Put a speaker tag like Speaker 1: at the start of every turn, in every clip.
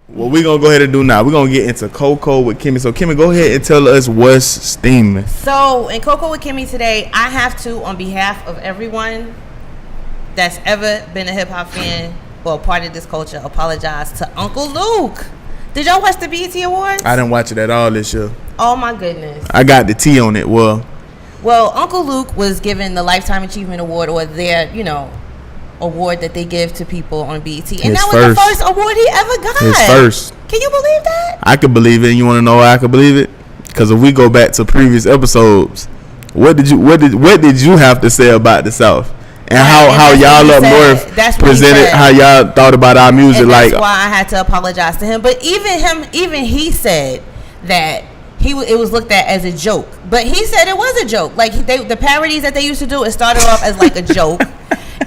Speaker 1: What we gonna go ahead and do now? We're gonna get into Cocoa with Kymmy. So Kymmy, go ahead and tell us what's steaming.
Speaker 2: So in Cocoa with Kymmy today, I have to, on behalf of everyone that's ever been a hip hop fan or a part of this culture, apologize to Uncle Luke. Did y'all watch the BET Awards?
Speaker 1: I didn't watch it at all this year.
Speaker 2: Oh my goodness.
Speaker 1: I got the T on it. Well,
Speaker 2: Uncle Luke was given the Lifetime Achievement Award, or their, award that they give to people on BET. And that was the first award he ever got.
Speaker 1: His first.
Speaker 2: Can you believe that?
Speaker 1: I could believe it. And you want to know why I could believe it? Because if we go back to previous episodes, what did you have to say about the South? And how y'all up north presented, how y'all thought about our music.
Speaker 2: And that's why I had to apologize to him. But even he said that it was looked at as a joke. But he said it was a joke. Like the parodies that they used to do, it started off as like a joke.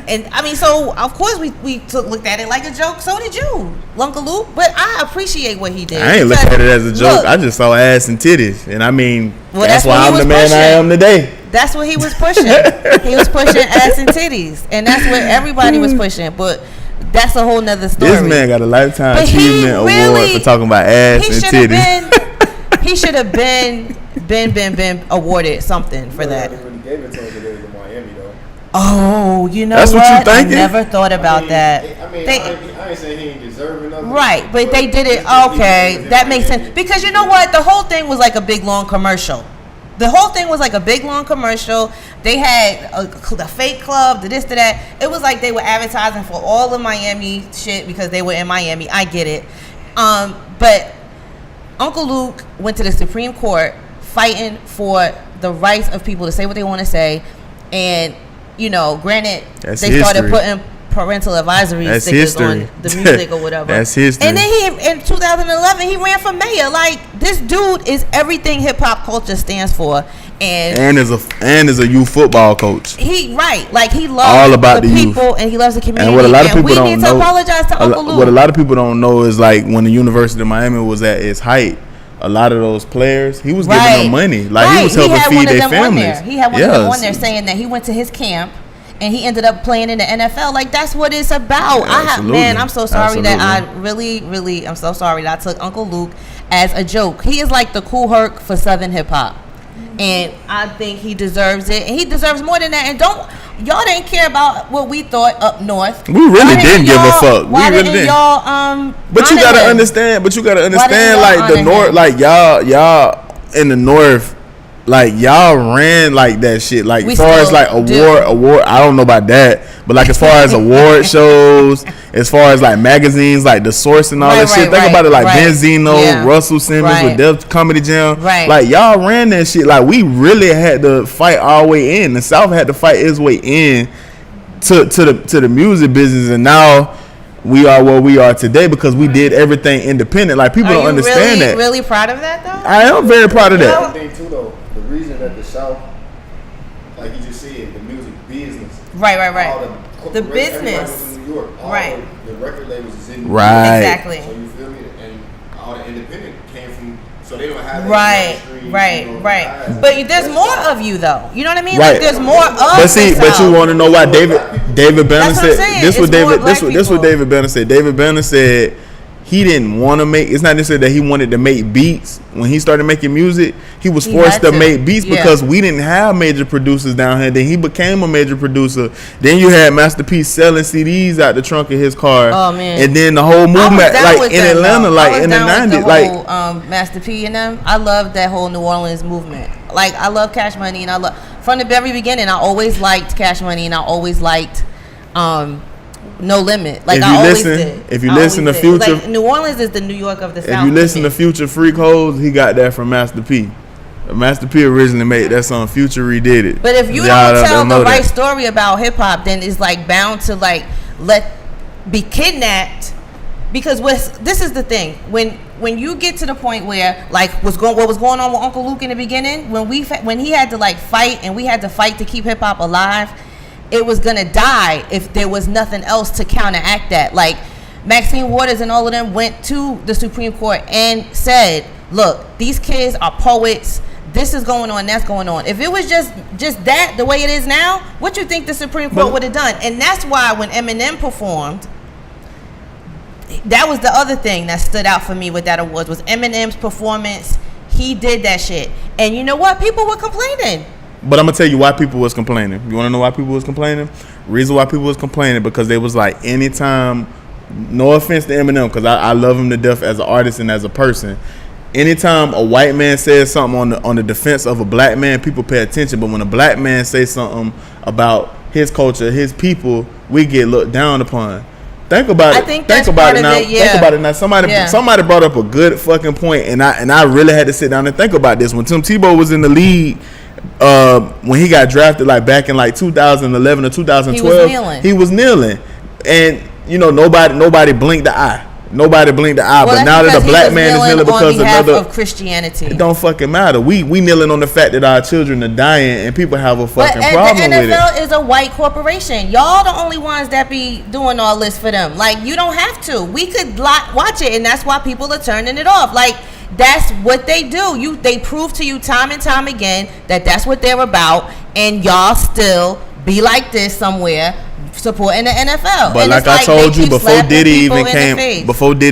Speaker 2: And I mean, so of course we looked at it like a joke. So did you, Uncle Luke. But I appreciate what he did.
Speaker 1: I ain't looked at it as a joke. I just saw ass and titties, and I mean, that's why I'm the man I am today.
Speaker 2: That's what he was pushing. He was pushing ass and titties, and that's what everybody was pushing. But that's a whole nother story.
Speaker 1: This man got a Lifetime Achievement Award for talking about ass and titties.
Speaker 2: He should have been awarded something for that. Oh, you know
Speaker 1: that's what you thinking?
Speaker 2: I never thought about that.
Speaker 3: I ain't saying he ain't deserving of it.
Speaker 2: Right, but they did it. Okay, that makes sense. Because you know what? The whole thing was like a big, long commercial. The whole thing was like a big, long commercial. They had the fake club, the this, to that. It was like they were advertising for all the Miami shit because they were in Miami. I get it. But Uncle Luke went to the Supreme Court fighting for the rights of people to say what they want to say. And granted, they started putting parental advisory stickers on the music or whatever.
Speaker 1: That's history.
Speaker 2: And then in 2011, he ran for mayor. Like, this dude is everything hip hop culture stands for, and is a youth football coach. He loves all about the people youth. And he loves the community.
Speaker 1: And what a lot of people don't know,
Speaker 2: we need to apologize to Uncle Luke.
Speaker 1: What a lot of people don't know is, like, when the University of Miami was at its height, a lot of those players, he was giving them money. Like, he was helping feed their families.
Speaker 2: He had one of them on there saying that he went to his camp and he ended up playing in the NFL. Like, that's what it's about. I'm so sorry that I really, I'm so sorry that I took Uncle Luke as a joke. He is like the Kool Herc for Southern hip hop. And I think he deserves it. And he deserves more than that. And y'all didn't care about what we thought up north.
Speaker 1: We really didn't give a fuck.
Speaker 2: Why didn't y'all
Speaker 1: But you gotta understand, like the north, like y'all in the north, like y'all ran like that shit. Like, as far as like award, I don't know about that, but like as far as award shows, as far as like magazines, like The Source and all that shit. Think about it, like Benzino, Russell Simmons with Def Comedy Jam. Like, y'all ran that shit. Like, we really had to fight our way in. The South had to fight its way in to the music business, and now we are where we are today because we did everything independent. Like, people don't understand that.
Speaker 2: Are you really proud of that, though?
Speaker 1: I am very proud of that.
Speaker 3: One thing too, though, the reason that the South, like you just said, the music business,
Speaker 2: the business,
Speaker 3: in New York, the record labels is in New
Speaker 1: York,
Speaker 2: exactly.
Speaker 3: So you feel me? And all the independent came from, so they don't have
Speaker 2: right. But there's more of you, though. You know what I mean? Like, there's more of.
Speaker 1: But you want to know why David Banner said this? What David Banner said. David Banner said he didn't want to make. It's not necessarily that he wanted to make beats. When he started making music, he was forced to make beats because we didn't have major producers down here. Then he became a major producer. Then you had Master P selling CDs out the trunk of his car.
Speaker 2: Oh man!
Speaker 1: And then the whole movement, like in Atlanta, like in the '90s, like
Speaker 2: Master P and them. I love that whole New Orleans movement. Like, I love Cash Money, and I love from the very beginning. I always liked Cash Money, and I always liked No Limit. Like,
Speaker 1: if you listen to Future,
Speaker 2: like, New Orleans is the New York of the South.
Speaker 1: If you listen to Future Free Codes, he got that from Master P. Master P originally made that song. Future redid it.
Speaker 2: But if you don't tell the right story about hip hop, then it's like bound to like be kidnapped. Because this is the thing, when you get to the point where, like, what was going on with Uncle Luke in the beginning, when he had to like fight, and we had to fight to keep hip hop alive, it was gonna die if there was nothing else to counteract that. Like, Maxine Waters and all of them went to the Supreme Court and said, look, these kids are poets, this is going on, that's going on. If it was just that, the way it is now, what you think the Supreme Court would have done? And that's why when Eminem performed, that was the other thing that stood out for me with that awards was Eminem's performance. He did that shit, and you know what? People were complaining.
Speaker 1: But I'm gonna tell you why people was complaining. You wanna know why people was complaining? Reason why people was complaining because they was like, anytime, no offense to Eminem, because I love him to death as an artist and as a person. Anytime a white man says something on the defense of a black man, people pay attention. But when a black man says something about his culture, his people, we get looked down upon. Think about it. Think about it now. Think about it now. Somebody brought up a good fucking point, and I really had to sit down and think about this. When Tim Tebow was in the league, when he got drafted, like back in like 2011 or 2012, he was kneeling, and you know nobody blinked the eye. Nobody blinked the eye, but now that a black man is kneeling because of
Speaker 2: Christianity,
Speaker 1: it don't fucking matter. We kneeling on the fact that our children are dying, and people have a fucking problem with it.
Speaker 2: The NFL is a white corporation. Y'all the only ones that be doing all this for them. Like, you don't have to. We could watch it, and that's why people are turning it off. Like, that's what they do. They prove to you time and time again that that's what they're about, and y'all still be like this somewhere supporting the NFL.
Speaker 1: But like I told you before Diddy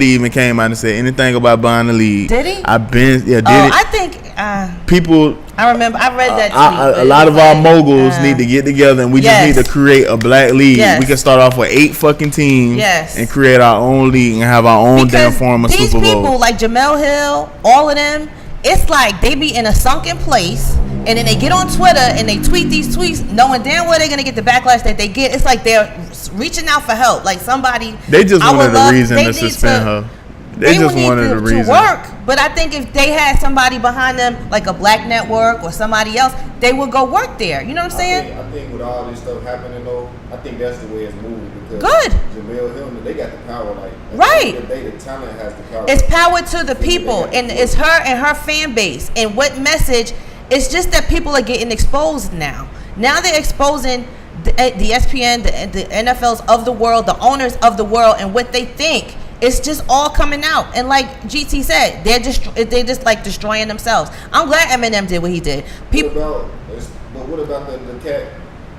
Speaker 1: even came out and said anything about buying the league.
Speaker 2: Did he?
Speaker 1: Diddy.
Speaker 2: I think
Speaker 1: people.
Speaker 2: I remember I read that tweet.
Speaker 1: A lot of our moguls need to get together, and we just need to create a black league. Yes. We can start off with 8 fucking teams, and create our own league and have our own damn form of Super Bowl.
Speaker 2: These people like Jamel Hill, all of them, it's like they be in a sunken place. And then they get on Twitter and they tweet these tweets knowing damn well they're going to get the backlash that they get. It's like they're reaching out for help. Like somebody.
Speaker 1: They just wanted a reason to suspend her. They just wanted a reason.
Speaker 2: To work. But I think if they had somebody behind them, like a black network or somebody else, they would go work there. You know what I'm saying?
Speaker 3: I think with all this stuff happening, though, I think that's the way it's moving. Because
Speaker 2: good.
Speaker 3: Jamel Hill, they got the power. Like,
Speaker 2: right.
Speaker 3: The talent has the power.
Speaker 2: It's power to the people. And it's her and her fan base. And what message... It's just that people are getting exposed now. Now they're exposing the ESPN, the NFLs of the world, the owners of the world, and what they think. It's just all coming out. And like GT said, they're just like destroying themselves. I'm glad Eminem did what he did.
Speaker 3: What about the cat?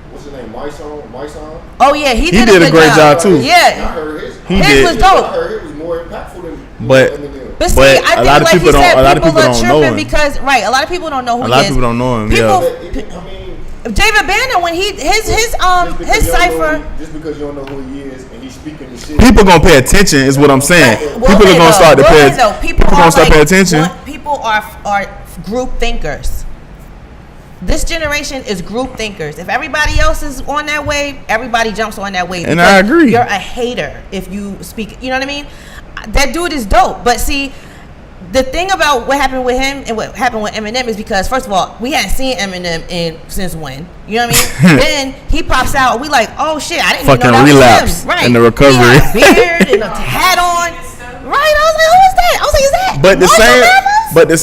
Speaker 3: What's his name? Mysonne?
Speaker 2: Oh yeah, he did
Speaker 1: a great job too.
Speaker 2: Yeah,
Speaker 3: I heard
Speaker 2: his was dope.
Speaker 3: I heard it was more impactful than.
Speaker 2: But see, I think like he said, people are tripping because a lot of people don't know who he is.
Speaker 1: A lot of people don't know him.
Speaker 2: David Banner, when his cipher.
Speaker 3: Just because you don't know who he is and he's speaking the shit.
Speaker 1: People gonna pay attention, is what I'm saying. People are gonna start to pay attention. People gonna start paying attention.
Speaker 2: People are group thinkers. This generation is group thinkers. If everybody else is on that wave, everybody jumps on that wave.
Speaker 1: And I agree.
Speaker 2: You're a hater if you speak. You know what I mean? That dude is dope. But see, the thing about what happened with him and what happened with Eminem is because, first of all, we hadn't seen Eminem since when? You know what I mean? Then he pops out, and we like, oh shit, I didn't even know that was him. Right.
Speaker 1: In the recovery.
Speaker 2: He had a beard and a hat on. Right? I was like, who is that? I was like, is that?
Speaker 1: But the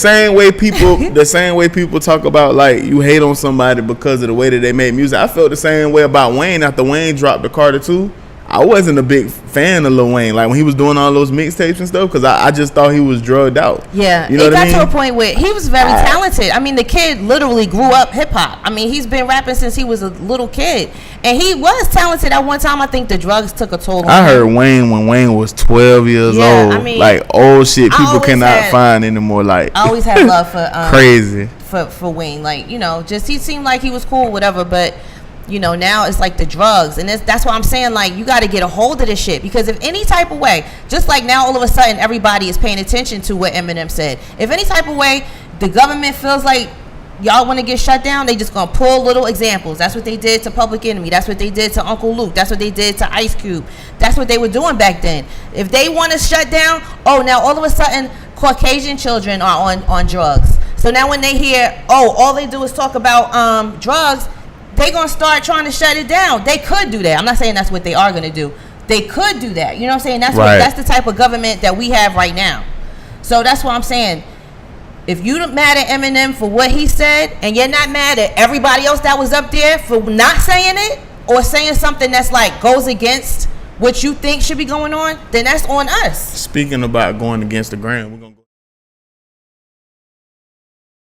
Speaker 1: same way people talk about like you hate on somebody because of the way that they made music. I felt the same way about Wayne after Wayne dropped the Carter 2. I wasn't a big fan of Lil Wayne, like when he was doing all those mixtapes and stuff, because I just thought he was drugged out.
Speaker 2: Yeah, you know what I mean? It got to a point where he was very talented. I mean, the kid literally grew up hip hop. I mean, he's been rapping since he was a little kid, and he was talented. At one time, I think the drugs took a toll on him.
Speaker 1: I heard Wayne when Wayne was 12 years old. I mean, like old shit people cannot find anymore. Like
Speaker 2: I always had love for
Speaker 1: crazy
Speaker 2: for Wayne. Like, you know, just he seemed like he was cool, whatever, but. You know, now it's like the drugs, and that's why I'm saying, like, you got to get a hold of this shit, because if any type of way, just like now all of a sudden everybody is paying attention to what Eminem said, if any type of way the government feels like y'all want to get shut down, they just gonna pull little examples. That's what they did to Public Enemy, that's what they did to Uncle Luke, that's what they did to Ice Cube, that's what they were doing back then. If they want to shut down, now all of a sudden Caucasian children are on drugs, so now when they hear all they do is talk about drugs, they gonna start trying to shut it down. They could do that. I'm not saying that's what they are gonna do. They could do that. You know what I'm saying? That's the type of government that we have right now. So that's what I'm saying. If you're mad at Eminem for what he said, and you're not mad at everybody else that was up there for not saying it, or saying something that's like goes against what you think should be going on, then that's on us.
Speaker 1: Speaking about going against the grain, we're gonna